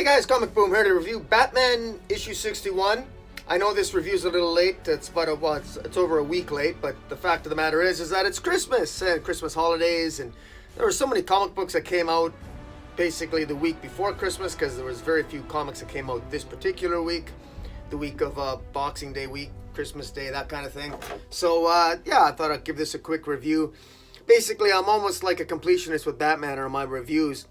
guys, Comic Boom here to review Batman issue 61. I know this review's a little late. It's it's over a week late, but the fact of the matter is that it's Christmas and Christmas holidays, and there were so many comic books that came out basically the week before Christmas because there was very few comics that came out this particular week, the week of Boxing Day week, Christmas Day, that kind of thing. So yeah, I thought I'd give this a quick review. Basically, I'm almost like a completionist with Batman on my reviews.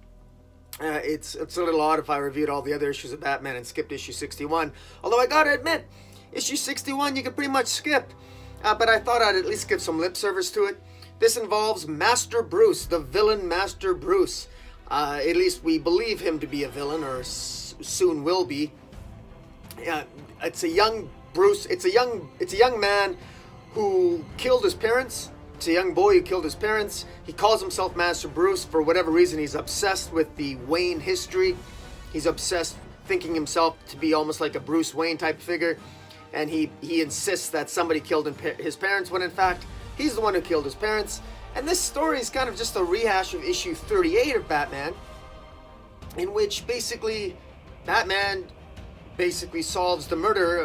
It's a little odd if I reviewed all the other issues of Batman and skipped issue 61. Although I gotta admit, issue 61 you can pretty much skip. But I thought I'd at least give some lip service to it. This involves Master Bruce, the villain Master Bruce. At least we believe him to be a villain, or soon will be. It's a young Bruce. It's a young man who killed his parents. It's a young boy who killed his parents. He calls himself Master Bruce. For whatever reason, he's obsessed with the Wayne history. He's obsessed, thinking himself to be almost like a Bruce Wayne type figure. And he insists that somebody killed his parents, when in fact, he's the one who killed his parents. And this story is kind of just a rehash of issue 38 of Batman, in which basically Batman solves the murder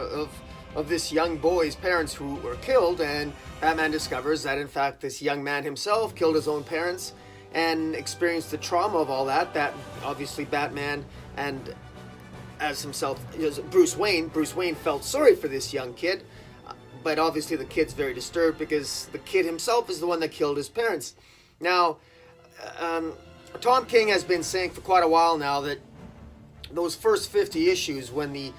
of this young boy's parents who were killed, and Batman discovers that in fact this young man himself killed his own parents and experienced the trauma of all that. That obviously Batman, and as himself as Bruce Wayne felt sorry for this young kid, but obviously the kid's very disturbed because the kid himself is the one that killed his parents. Now, Tom King has been saying for quite a while now that those first 50 issues, when the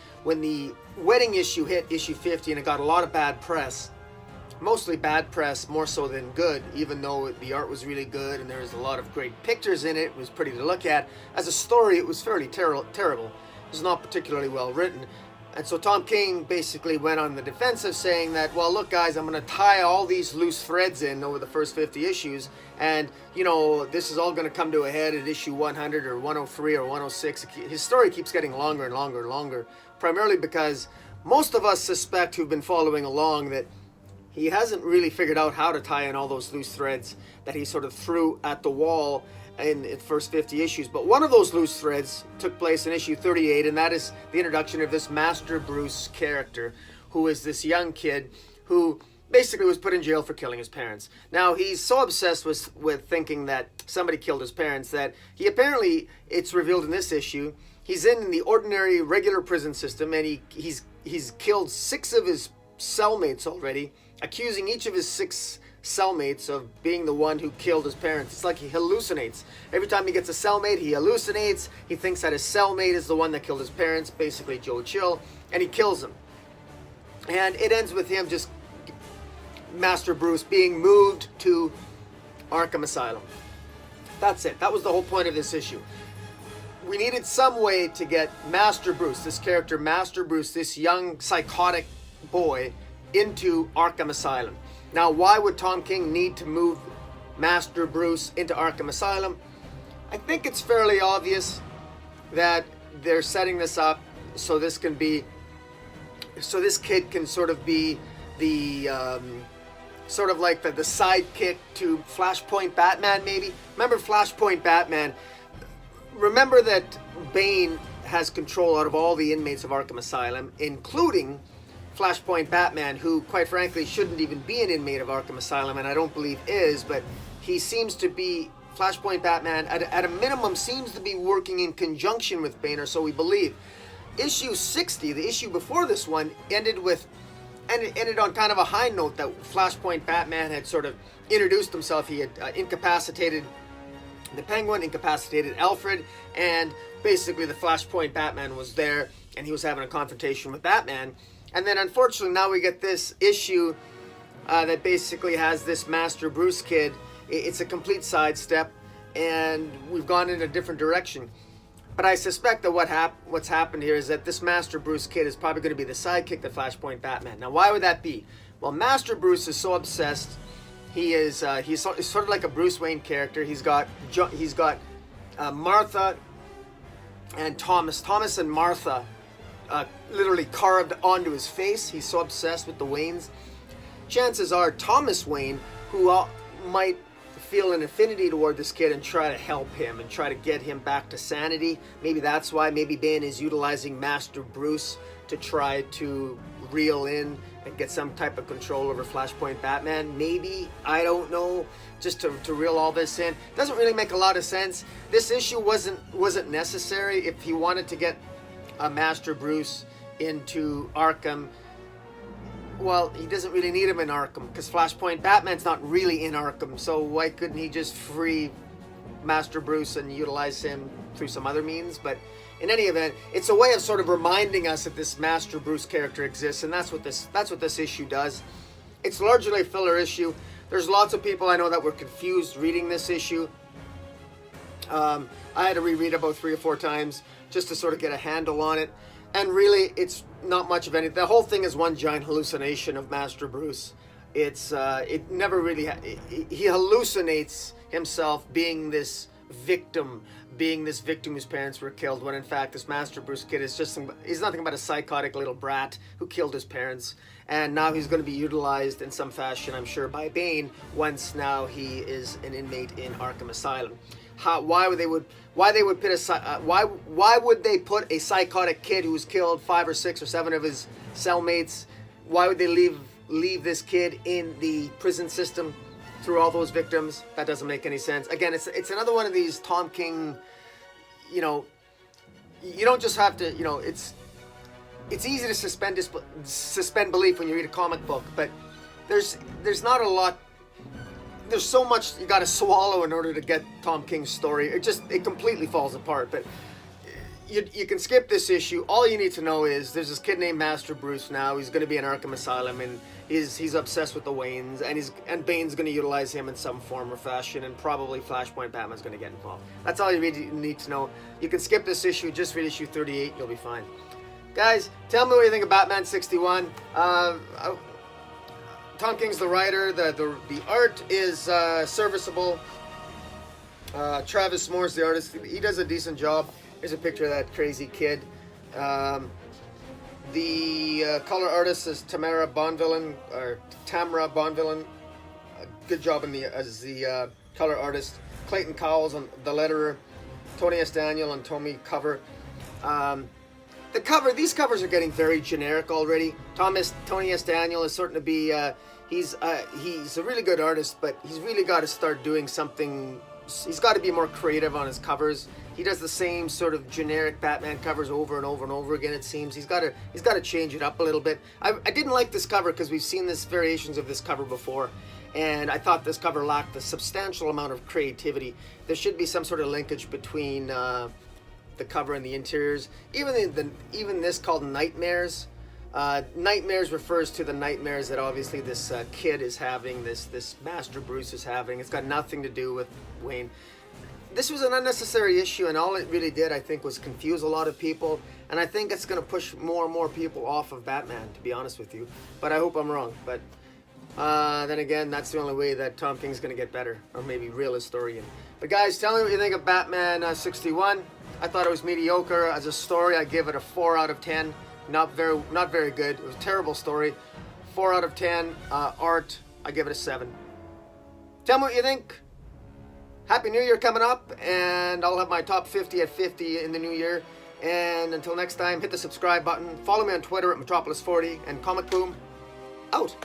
wedding issue hit issue 50 and it got a lot of bad press, mostly bad press, more so than good, even though the art was really good and there was a lot of great pictures in it. It was pretty to look at. As a story, it was fairly terrible. It was not particularly well written. And so Tom King basically went on the defensive, saying that, well, look, guys, I'm going to tie all these loose threads in over the first 50 issues, and, you know, this is all going to come to a head at issue 100 or 103 or 106. His story keeps getting longer and longer and longer, primarily because most of us suspect, who've been following along, that he hasn't really figured out how to tie in all those loose threads that he sort of threw at the wall in the first 50 issues. But one of those loose threads took place in issue 38, and that is the introduction of this Master Bruce character, who is this young kid who basically was put in jail for killing his parents. Now, he's so obsessed with thinking that somebody killed his parents that he apparently, it's revealed in this issue, he's in the ordinary regular prison system, and he's killed 6 of his cellmates already, accusing each of his 6 cellmates of being the one who killed his parents. It's like he hallucinates. Every time he gets a cellmate, he hallucinates. He thinks that his cellmate is the one that killed his parents, basically Joe Chill, and he kills him. And it ends with him, just Master Bruce, being moved to Arkham Asylum. That's it. That was the whole point of this issue. We needed some way to get Master Bruce, this character Master Bruce, this young psychotic boy, into Arkham Asylum. Now, why would Tom King need to move Master Bruce into Arkham Asylum? I think it's fairly obvious that they're setting this up so this kid can sort of be the sort of like the sidekick to Flashpoint Batman, maybe. Remember Flashpoint Batman? Remember that Bane has control out of all the inmates of Arkham Asylum, including Flashpoint Batman, who quite frankly shouldn't even be an inmate of Arkham Asylum, and I don't believe is, but he seems to be, Flashpoint Batman at a minimum seems to be working in conjunction with Bane, or so we believe. Issue 60, the issue before this one, ended on kind of a high note that Flashpoint Batman had sort of introduced himself. He had incapacitated the Penguin, incapacitated Alfred, and basically the Flashpoint Batman was there, and he was having a confrontation with Batman. And then unfortunately now we get this issue that basically has this Master Bruce kid. It's a complete sidestep, and we've gone in a different direction. But I suspect that what's happened here is that this Master Bruce kid is probably going to be the sidekick to Flashpoint Batman. Now, why would that be? Well, Master Bruce is so obsessed. He's sort of like a Bruce Wayne character. He's got Martha and Thomas and Martha literally carved onto his face. He's so obsessed with the Waynes. Chances are Thomas Wayne, who might feel an affinity toward this kid and try to help him and try to get him back to sanity. Maybe that's why. Maybe Bane is utilizing Master Bruce to try to reel in and get some type of control over Flashpoint Batman. Maybe, I don't know, just to reel all this in. Doesn't really make a lot of sense. This issue wasn't necessary. If he wanted to get Master Bruce into Arkham, well, he doesn't really need him in Arkham because Flashpoint Batman's not really in Arkham, so why couldn't he just free Master Bruce and utilize him through some other means? But in any event, it's a way of sort of reminding us that this Master Bruce character exists, and that's what this issue does. It's largely a filler issue. There's lots of people I know that were confused reading this issue. I had to reread it about 3 or 4 times just to sort of get a handle on it. And really, it's not much of anything. The whole thing is one giant hallucination of Master Bruce. It never really... he hallucinates himself being this victim whose parents were killed, when in fact this Master Bruce kid is he's nothing but a psychotic little brat who killed his parents. And now he's going to be utilized in some fashion, I'm sure, by Bane once now he is an inmate in Arkham Asylum. Why would they put a psychotic kid who's killed 5 or 6 or 7 of his cellmates? Why would they leave this kid in the prison system through all those victims? That doesn't make any sense. Again, it's another one of these Tom King, you know, you don't just have to, you know, it's easy to suspend belief when you read a comic book, but there's not a lot. There's so much you got to swallow in order to get Tom King's story. It completely falls apart. But you can skip this issue. All you need to know is there's this kid named Master Bruce now. He's going to be in Arkham Asylum, and he's obsessed with the Waynes, and Bane's going to utilize him in some form or fashion, and probably Flashpoint Batman's going to get involved. That's all you really need to know. You can skip this issue. Just read issue 38. You'll be fine. Guys, tell me what you think of Batman 61. Tom King's the writer. The art is serviceable. Travis Moore's the artist. He does a decent job. Here's a picture of that crazy kid. The color artist is Tamara Bonvillain. Good job as the color artist. Clayton Cowles on the letterer. Tony S. Daniel on Tommy cover. These covers are getting very generic already. Tony S. Daniel is certain to be, he's a really good artist, but he's really got to start doing something. He's got to be more creative on his covers. He does the same sort of generic Batman covers over and over and over again, it seems. He's got to change it up a little bit. I didn't like this cover because we've seen this variations of this cover before, and I thought this cover lacked a substantial amount of creativity. There should be some sort of linkage between the cover and the interiors. Even this called Nightmares. Nightmares refers to the nightmares that obviously this kid is having, this Master Bruce is having. It's got nothing to do with Wayne. This was an unnecessary issue, and all it really did, I think, was confuse a lot of people, and I think it's going to push more and more people off of Batman, to be honest with you. But I hope I'm wrong. But then again, that's the only way that Tom King's going to get better, or maybe reel his story in. But guys, tell me what you think of Batman 61. I thought it was mediocre as a story. I give it a 4 out of 10. Not very good. It was a terrible story. 4 out of 10. Art, I give it a 7. Tell me what you think. Happy New Year coming up, and I'll have my top 50 at 50 in the new year. And until next time, hit the subscribe button. Follow me on Twitter at Metropolis40, and Comic Boom out.